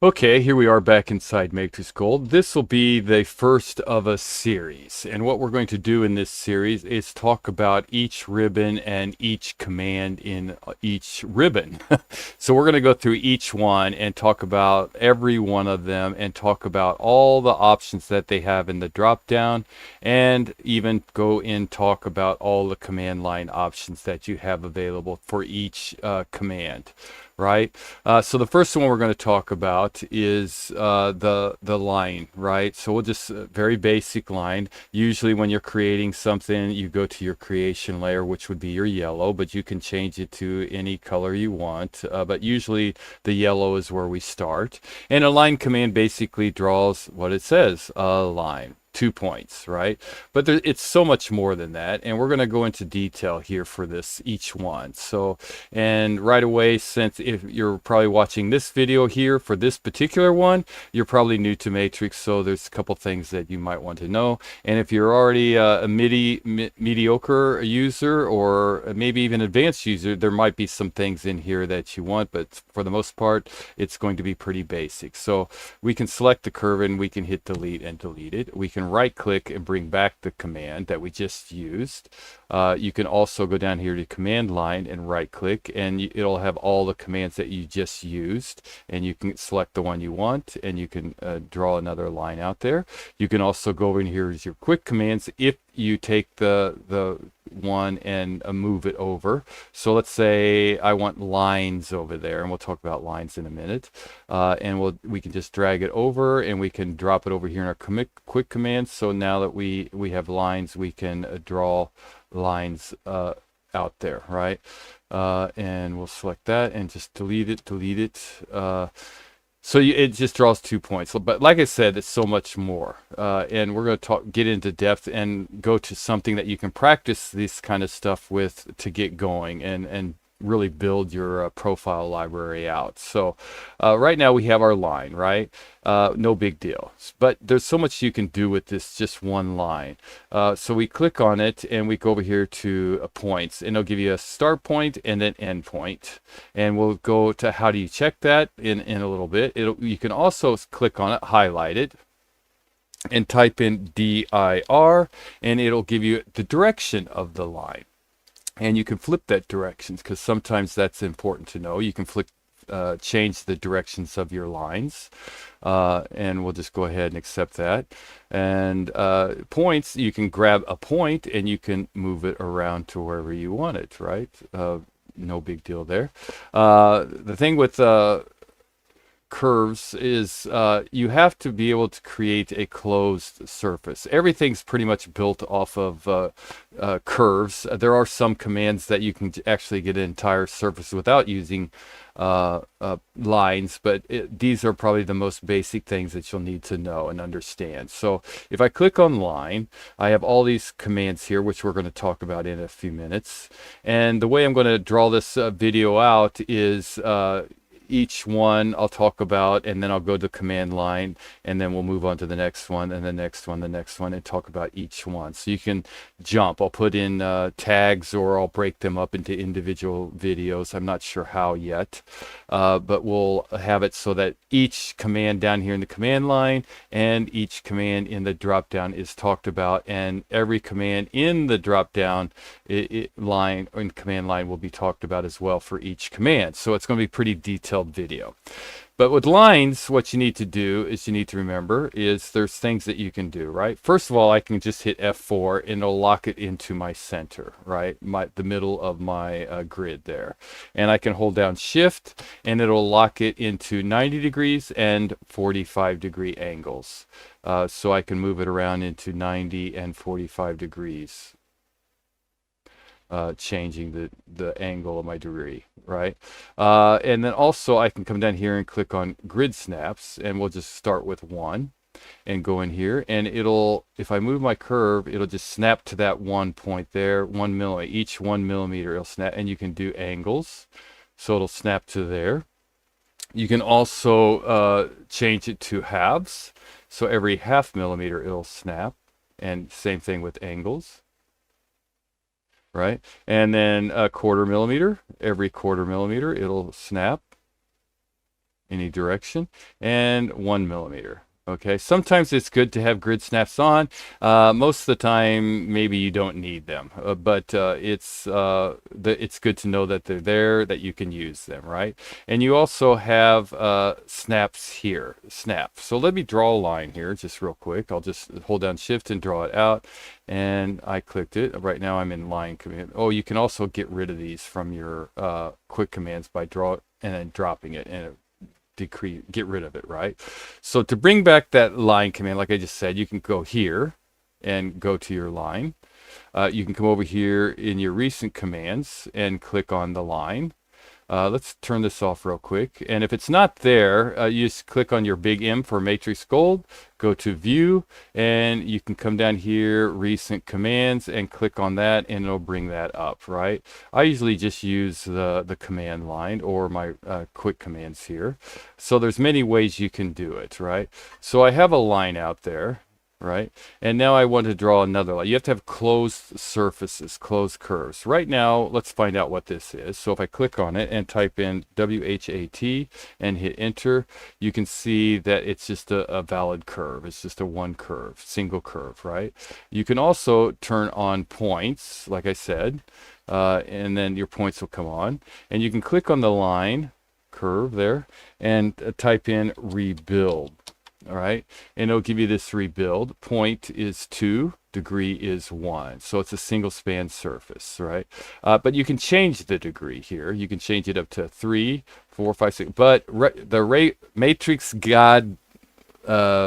Okay, here we are back inside Matrix Gold. This will be the first of a series. And what we're going to do in this series is talk about each ribbon and each command in each ribbon. So we're going to go through each one and talk about every one of them and talk about all the options that they have in the drop down, and even go in talk about all the command line options that you have available for each command. Right. So the first one we're going to talk about is the line, right? So we'll just very basic line. Usually when you're creating something, you go to your creation layer, which would be your yellow, but you can change it to any color you want. But usually the yellow is where we start. And a line command basically draws what it says, a line. 2 points, right? But it's so much more than that, and we're going to go into detail here for this each one. So, and right away, since if you're probably watching this video here for this particular one, you're probably new to Matrix, so there's a couple things that you might want to know. And if you're already a mediocre user or maybe even advanced user, there might be some things in here that you want, but for the most part, it's going to be pretty basic. So we can select the curve and we can hit delete and delete it. We can right click and bring back the command that we just used. You can also go down here to command line and right click, and it'll have all the commands that you just used, and you can select the one you want, and you can draw another line out there. You can also go in here as your quick commands if you take the one and move it over. So let's say I want lines over there, and we'll talk about lines in a minute. And we can just drag it over, and we can drop it over here in our quick commands. So now that we have lines, we can draw lines out there, right? And we'll select that and just delete it. So it just draws 2 points. But like I said, it's so much more. And we're going to get into depth and go to something that you can practice this kind of stuff with to get going and really build your profile library out. So right now we have our line, right? No big deal. But there's so much you can do with this just one line. So we click on it and we go over here to points, and it'll give you a start point and an end point. And we'll go to how do you check that in a little bit. You can also click on it, highlight it, and type in DIR, and it'll give you the direction of the line. And you can flip that directions because sometimes that's important to know. You can change the directions of your lines, and we'll just go ahead and accept that. And points, you can grab a point and you can move it around to wherever you want it, right? No big deal there. The thing with curves is you have to be able to create a closed surface. Everything's pretty much built off of curves. There are some commands that you can actually get an entire surface without using lines, but these are probably the most basic things that you'll need to know and understand. So if I click on line, I have all these commands here, which we're going to talk about in a few minutes. And the way I'm going to draw this video out is each one I'll talk about, and then I'll go to command line, and then we'll move on to the next one, and the next one, and talk about each one. So you can jump. I'll put in tags, or I'll break them up into individual videos. I'm not sure how yet, but we'll have it so that each command down here in the command line and each command in the drop down is talked about, and every command in the drop down line or in command line will be talked about as well for each command. So it's going to be pretty detailed video. But with lines, what you need to do is you need to remember is there's things that you can do, right? First of all, I can just hit F4 and it'll lock it into my center, right? The middle of my grid there. And I can hold down Shift and it'll lock it into 90 degrees and 45 degree angles. So I can move it around into 90 and 45 degrees. Changing the angle of my degree, right? And then also I can come down here and click on grid snaps, and we'll just start with one and go in here, and if I move my curve, it'll just snap to that 1 point there, 1 millimeter, each 1 millimeter it'll snap. And you can do angles, so it'll snap to there. You can also change it to halves, so every ½ millimeter it'll snap, and same thing with angles. Right, and then a 1/4 millimeter, every 1/4 millimeter it'll snap, any direction, and 1 millimeter. Okay, sometimes it's good to have grid snaps on. Most of the time, maybe you don't need them, but it's good to know that they're there, that you can use them, right? And you also have snaps here, snap. So let me draw a line here just real quick. I'll just hold down Shift and draw it out, and I clicked it. Right now I'm in line command. Oh, you can also get rid of these from your quick commands by draw and then dropping it, and get rid of it, right? So to bring back that line command, like I just said, you can go here and go to your line. You can come over here in your recent commands and click on the line. Let's turn this off real quick. And if it's not there, you just click on your big M for MatrixGold, go to View, and you can come down here, Recent Commands, and click on that, and it'll bring that up, right? I usually just use the command line or my quick commands here. So there's many ways you can do it, right? So I have a line out there. Right, and now I want to draw another line. You have to have closed surfaces, closed curves. Right now, let's find out what this is. So if I click on it and type in WHAT and hit enter, you can see that it's just a valid curve. It's just a one curve, single curve, right? You can also turn on points, like I said, and then your points will come on. And you can click on the line curve there and type in rebuild. All right, and it'll give you this rebuild. Point is 2, degree is 1, so it's a single span surface, right? But you can change the degree here. You can change it up to 3, 4, 5, 6. But the Matrix God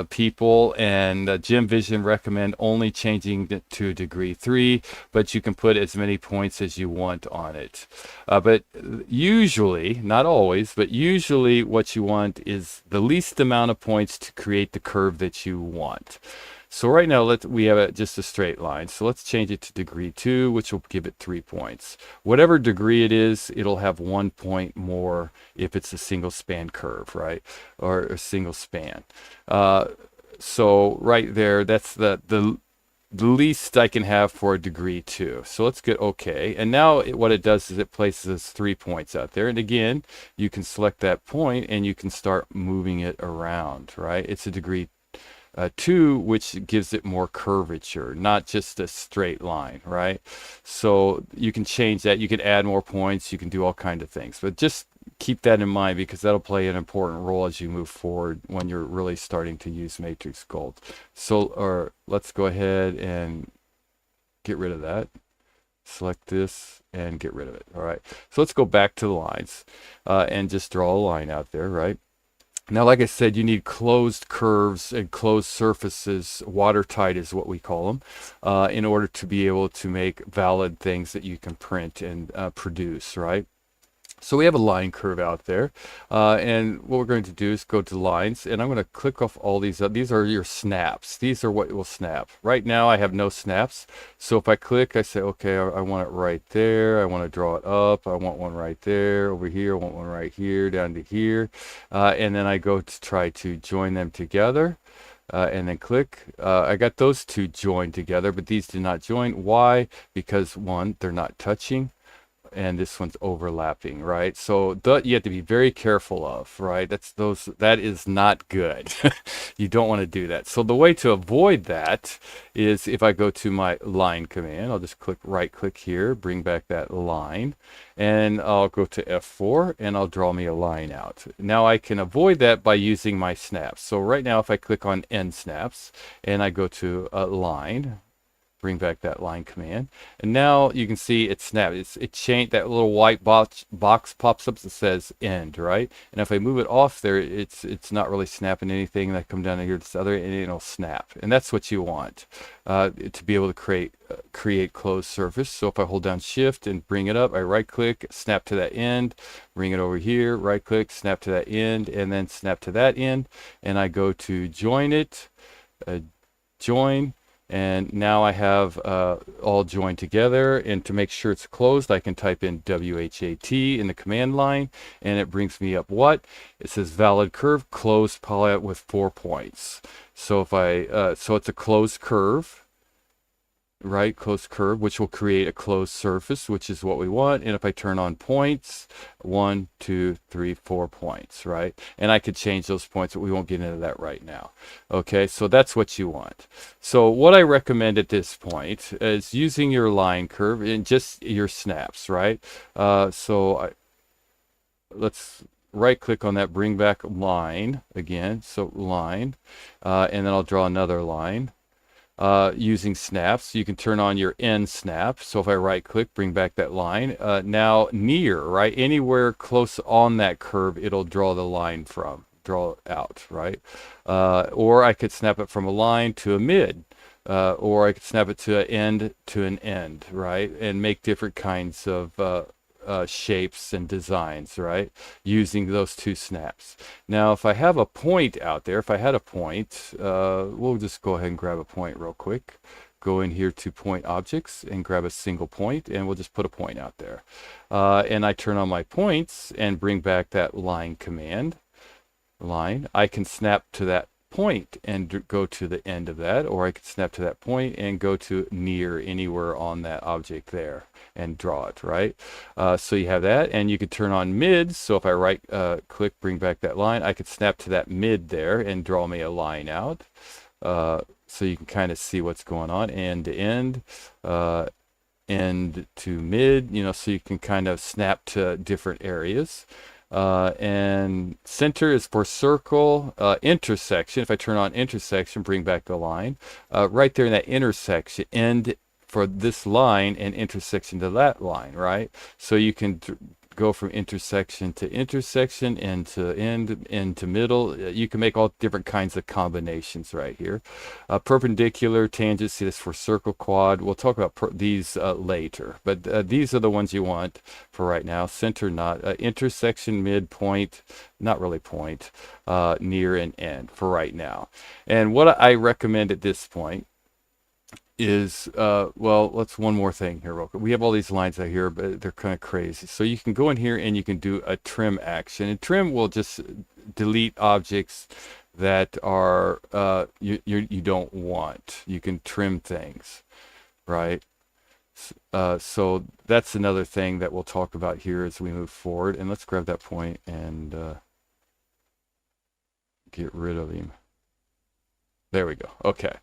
people and Jim Vision recommend only changing it to degree 3, but you can put as many points as you want on it. But usually, not always, but usually what you want is the least amount of points to create the curve that you want. So right now we have just a straight line. So let's change it to degree 2, which will give it 3 points. Whatever degree it is, it'll have 1 point more if it's a single span curve, right? Or a single span. So right there, that's the least I can have for a degree 2. So let's get OK. And now what it does is it places 3 points out there. And again, you can select that point and you can start moving it around, right? It's a degree 2, which gives it more curvature, not just a straight line, right? So you can change that. You can add more points. You can do all kinds of things. But just keep that in mind, because that'll play an important role as you move forward when you're really starting to use MatrixGold. So let's go ahead and get rid of that. Select this and get rid of it. All right. So let's go back to the lines and just draw a line out there, right? Now, like I said, you need closed curves and closed surfaces, watertight is what we call them, in order to be able to make valid things that you can print and produce, right? So we have a line curve out there, and what we're going to do is go to lines, and I'm going to click off all these. These are your snaps. These are what will snap. Right now I have no snaps, so if I click, I say, okay, I want it right there. I want to draw it up. I want one right there, over here. I want one right here, down to here, and then I go to try to join them together. And then click. I got those two joined together, but these did not join. Why? Because one, they're not touching, and this one's overlapping, right? So you have to be very careful of, right? That is not good. You don't want to do that. So the way to avoid that is if I go to my line command, I'll just right click here, bring back that line, and I'll go to F4 and I'll draw me a line out. Now I can avoid that by using my snaps. So right now if I click on end snaps and I go to a line, bring back that line command, and now you can see it snapped. It changed. That little white box pops up that says end, right? And if I move it off there, it's not really snapping anything. And I come down here to this other, and it'll snap. And that's what you want to be able to create closed surface. So if I hold down Shift and bring it up, I right click, snap to that end, bring it over here, right click, snap to that end, and then snap to that end, and I go to join it, join. And now I have all joined together, and to make sure it's closed, I can type in WHAT in the command line, and it brings me up what? It says valid curve, closed polygon with 4 points. So if so it's a closed curve, right, closed curve, which will create a closed surface, which is what we want. And if I turn on points, 1, 2, 3, 4 points, right? And I could change those points, but we won't get into that right now. Okay, so that's what you want. So what I recommend at this point is using your line curve and just your snaps, right? Let's right click on that, bring back line again. So line, and then I'll draw another line. Using snaps, you can turn on your end snap. So if I right click, bring back that line. Now near, right, anywhere close on that curve, it'll draw the line from, draw out, right? Or I could snap it from a line to a mid, or I could snap it to an end, right? And make different kinds of shapes and designs, right, using those two snaps. Now if I have a point out there, if I had a point, we'll just go ahead and grab a point real quick, go in here to point objects and grab a single point, and we'll just put a point out there, and I turn on my points and bring back that line command. Line, I can snap to that point and go to the end of that, or I could snap to that point and go to near anywhere on that object there and draw it, right? So you have that, and you could turn on mids. So if I right click, bring back that line, I could snap to that mid there and draw me a line out. So you can kind of see what's going on, end to end, end to mid, you know, so you can kind of snap to different areas. And center is for circle. Intersection, if I turn on intersection, bring back the line, right there in that intersection, end for this line and intersection to that line, right? So you can go from intersection to intersection, end to end, end to middle. You can make all different kinds of combinations right here. Perpendicular, tangent, see this for circle, quad. We'll talk about these later, but these are the ones you want for right now. Center, not intersection, midpoint, not really point, near and end for right now. And what I recommend at this point is well, let's one more thing here real quick. We have all these lines out here, but they're kind of crazy. So you can go in here and you can do a trim action, and trim will just delete objects that are you don't want. You can trim things, right? So that's another thing that we'll talk about here as we move forward. And let's grab that point and get rid of him. There we go. Okay.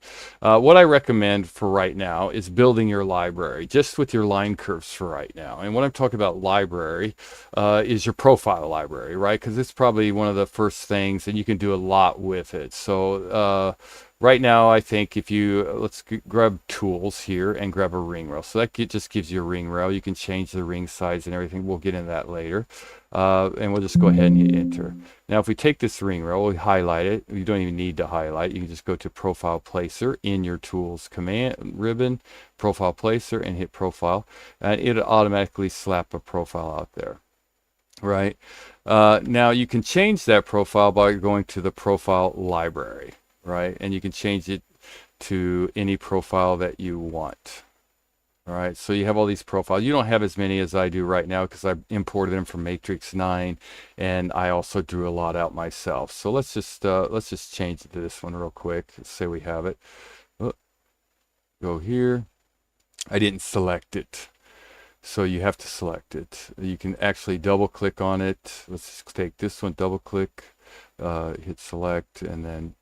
What I recommend for right now is building your library just with your line curves for right now. And when I'm talking about library is your profile library, right? Because it's probably one of the first things, and you can do a lot with it. So right now, I think if you, let's grab tools here and grab a ring rail. So that just gives you a ring rail. You can change the ring size and everything. We'll get into that later. And we'll just go ahead and hit enter. Now, if we take this ring rail, we highlight it. You don't even need to highlight. You can just go to Profile Placer in your Tools command ribbon, Profile Placer, and hit Profile. And it'll automatically slap a profile out there, right? Now, you can change that profile by going to the Profile Library, right? And you can change it to any profile that you want. All right, so you have all these profiles. You don't have as many as I do right now because I imported them from Matrix 9, and I also drew a lot out myself. So let's just change it to this one real quick. Let's say we have it. Go here. I didn't select it, so you have to select it. You can actually double click on it. Let's just take this one, double click, hit select, and then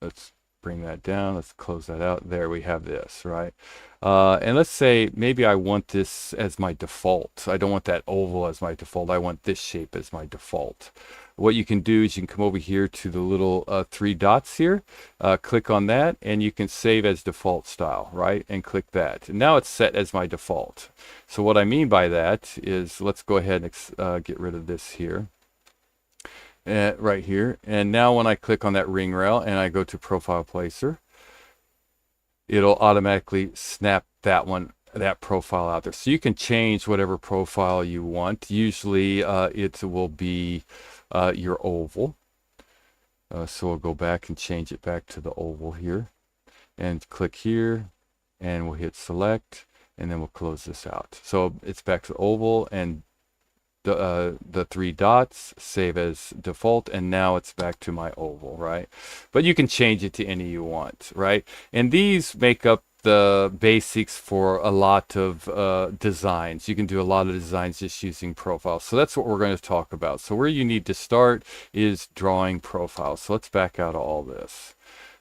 let's bring that down. Let's close that out. There we have this, right? And let's say maybe I want this as my default. I don't want that oval as my default. I want this shape as my default. What you can do is you can come over here to the little 3 dots here, click on that, and you can save as default style, right? And click that. And now it's set as my default. So what I mean by that is, let's go ahead and get rid of this here. Right here, and now when I click on that ring rail and I go to Profile Placer, it'll automatically snap that profile out there. So you can change whatever profile you want. Usually it will be your oval. So we'll go back and change it back to the oval here, and click here, and we'll hit select, and then we'll close this out. So it's back to the oval, and the 3 dots, save as default, and now it's back to my oval, right? But you can change it to any you want, right? And these make up the basics for a lot of designs. You can do a lot of designs just using profiles. So that's what we're going to talk about. So where you need to start is drawing profiles. So let's back out of all this.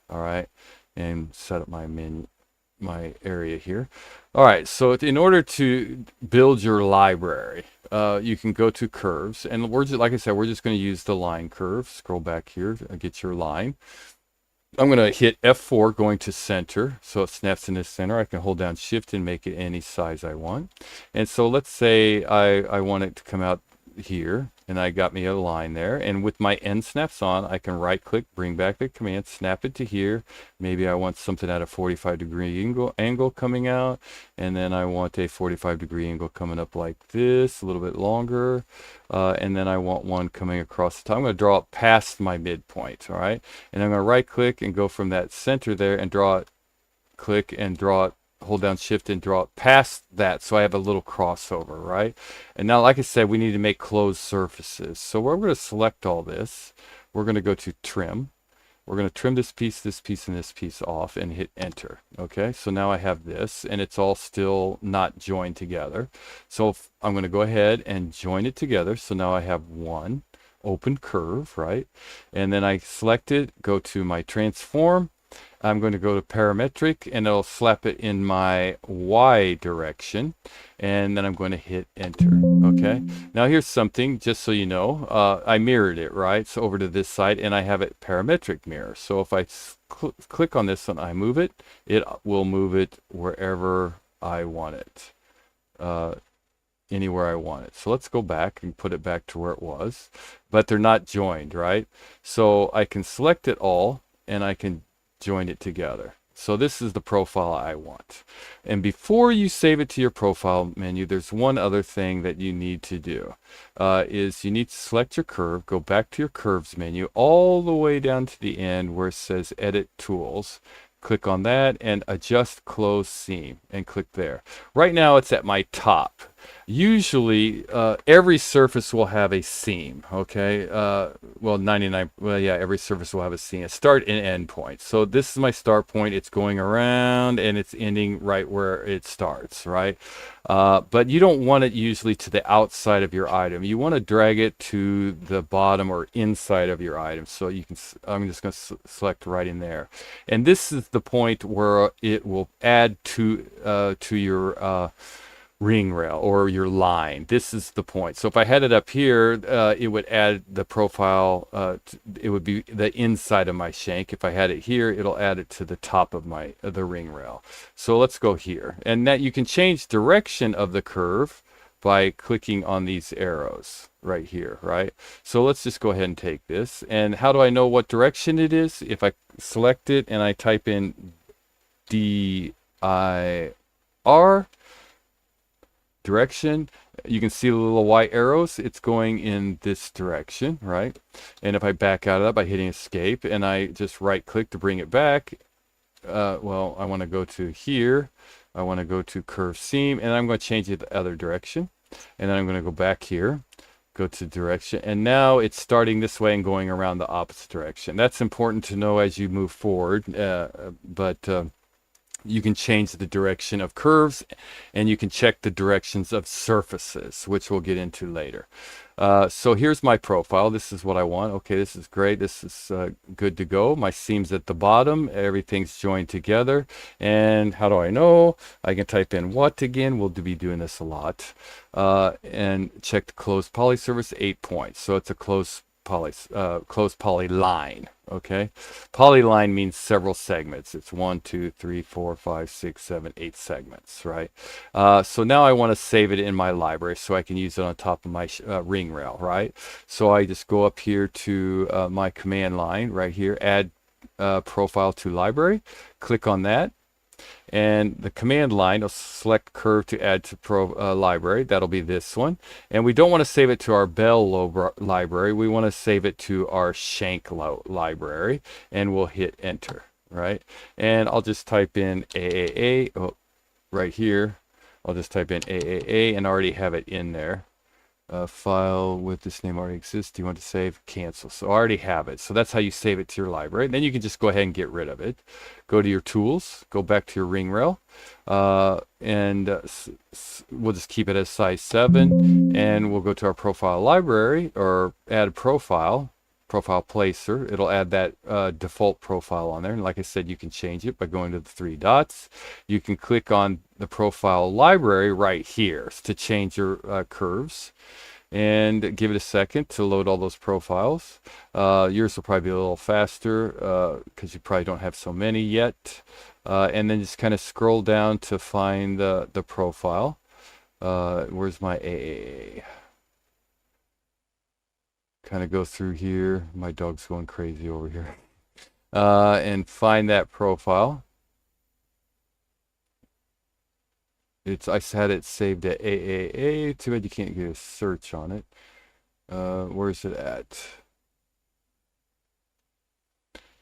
All right, and set up my area here. All right, so in order to build your library, you can go to curves, and we're just, like I said, we're just going to use the line curve. Scroll back here, get your line. I'm going to hit F4 going to center, so it snaps in the center. I can hold down shift and make it any size I want. And so let's say I want it to come out here, and I got me a line there, and with my end snaps on, I can right click, bring back the command, snap it to here. Maybe I want something at a 45-degree angle coming out, and then I want a 45-degree angle coming up like this, a little bit longer, and then I want one coming across the top. I'm going to draw it past my midpoint. All right, and I'm going to right click and go from that center there and draw it, click and draw it, hold down shift and draw it past that, so I have a little crossover, right? And now, like I said, we need to make closed surfaces. So we're going to select all this. We're going to go to trim. We're going to trim this piece, and this piece off, and hit enter. Okay, so now I have this, and it's all still not joined together. So I'm going to go ahead and join it together. So now I have one open curve, right? And then I select it, go to my transform. I'm going to go to parametric, and it'll slap it in my Y direction, and then I'm going to hit enter. Okay, now here's something just so you know. I mirrored it, right? So over to this side, and I have it parametric mirror. So if I click on this and I move it, it will move it wherever I want it, anywhere I want it. So let's go back and put it back to where it was, but they're not joined, right? So I can select it all, and I can join it together. So this is the profile I want. And before you save it to your profile menu, there's one other thing that you need to do. Is you need to select your curve, go back to your curves menu, all the way down to the end where it says edit tools. Click on that and adjust close seam, and click there. Right now it's at my top. Usually every surface will have a seam, okay? Well, every surface will have a seam, a start and end point. So this is my start point. It's going around and it's ending right where it starts, right? But you don't want it usually to the outside of your item. You want to drag it to the bottom or inside of your item. So you can, I'm just going to select right in there. And this is the point where it will add to your ring rail or your line. This is the point. So if I had it up here, it would add the profile, it would be the inside of my shank. If I had it here, it'll add it to the top of my the ring rail. So let's go here, and that you can change direction of the curve by clicking on these arrows right here, right? So let's just go ahead and take this. And how do I know what direction it is? If I select it and I type in DIR direction, you can see the little white arrows. It's going in this direction, right? And if I back out of that by hitting escape and I just right click to bring it back, well, I want to go to here. I want to go to curve seam, and I'm going to change it the other direction. And then I'm going to go back here, go to direction, and now it's starting this way and going around the opposite direction. That's important to know as you move forward, you can change the direction of curves, and you can check the directions of surfaces, which we'll get into later. So here's my profile. This is what I want. Okay, this is great. This is good to go. My seam's at the bottom. Everything's joined together. And how do I know? I can type in what again. We'll be doing this a lot. And check the closed poly surface, 8 points. So it's a closed poly line. Okay, polyline means several segments. It's 1, 2, 3, 4, 5, 6, 7, 8 segments, right? So now I want to save it in my library so I can use it on top of my ring rail, right? So I just go up here to my command line right here, add profile to library, click on that. And the command line will select curve to add to library. That'll be this one. And we don't want to save it to our bell library. We want to save it to our shank library, and we'll hit enter, right? And I'll just type in AAA right here. I'll just type in AAA and already have it in there. file with this name already exists. Do you want to save? Cancel. So I already have it. So that's how you save it to your library. Then you can just go ahead and get rid of it. Go to your tools, go back to your ring rail, and we'll just keep it as size 7. And we'll go to our profile library, or add a profile placer. It'll add that default profile on there. And like I said, you can change it by going to the 3 dots. You can click on the profile library right here to change your curves, and give it a second to load all those profiles. Yours will probably be a little faster because you probably don't have so many yet. And then just kind of scroll down to find the profile. Where's my AAA? Kind of go through here. My dog's going crazy over here. And find that profile. I had it saved at AAA. Too bad you can't get a search on it. Where's it at?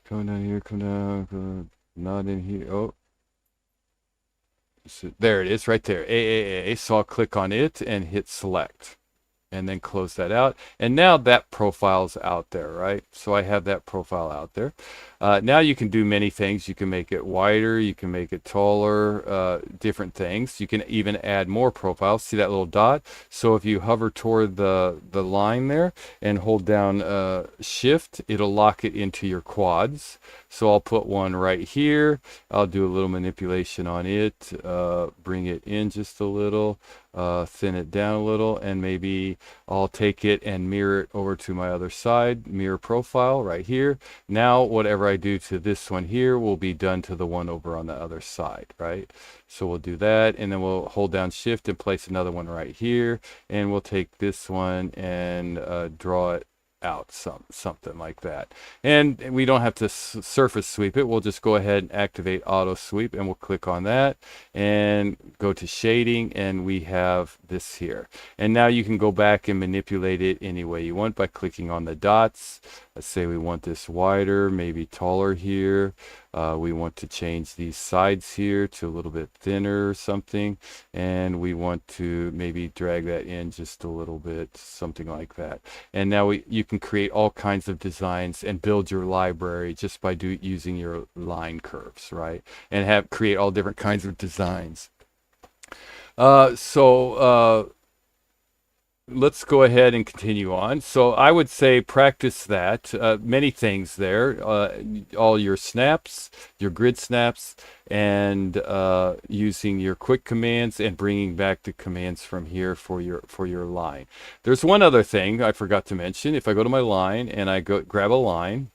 Come down here, come down, not in here. Oh. So there it is right there, AAA. So I'll click on it and hit select. And then close that out. And now that profile's out there, right? So I have that profile out there. Now you can do many things. You can make it wider, you can make it taller, different things. You can even add more profiles. See that little dot? So if you hover toward the line there and hold down shift, it'll lock it into your quads. So I'll put one right here. I'll do a little manipulation on it, bring it in just a little, thin it down a little, and maybe I'll take it and mirror it over to my other side, mirror profile right here. Now whatever I do to this one here will be done to the one over on the other side, right? So we'll do that, and then we'll hold down shift and place another one right here, and we'll take this one and draw it out something like that. And we don't have to surface sweep it. We'll just go ahead and activate auto sweep, and we'll click on that and go to shading, and we have this here. And now you can go back and manipulate it any way you want by clicking on the dots. Let's say we want this wider, maybe taller here. We want to change these sides here to a little bit thinner or something, and we want to maybe drag that in just a little bit, something like that. And now you can create all kinds of designs and build your library just by using your line curves, right? And create all different kinds of designs. Let's go ahead and continue on. So I would say practice that. Many things there. All your snaps, your grid snaps, and using your quick commands and bringing back the commands from here for your line. There's one other thing I forgot to mention. If I go to my line and I grab a line,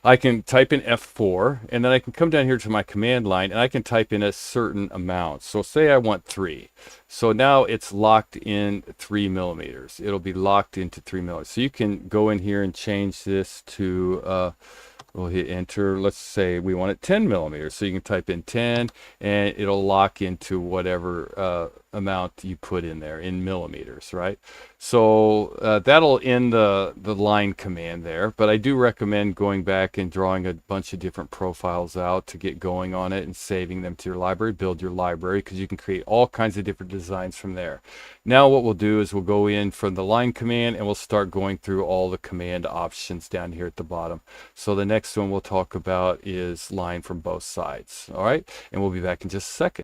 I can type in F4, and then I can come down here to my command line, and I can type in a certain amount. So say I want 3. So now it's locked in 3 millimeters. It'll be locked into 3 millimeters. So you can go in here and change this to, we'll hit enter. Let's say we want it 10 millimeters. So you can type in 10, and it'll lock into whatever amount you put in there in millimeters, right? So that'll end the line command there, but I do recommend going back and drawing a bunch of different profiles out to get going on it and saving them to your library. Build your library, because you can create all kinds of different designs from there. Now what we'll do is we'll go in from the line command, and we'll start going through all the command options down here at the bottom. So the next one we'll talk about is line from both sides. All right, and we'll be back in just a second.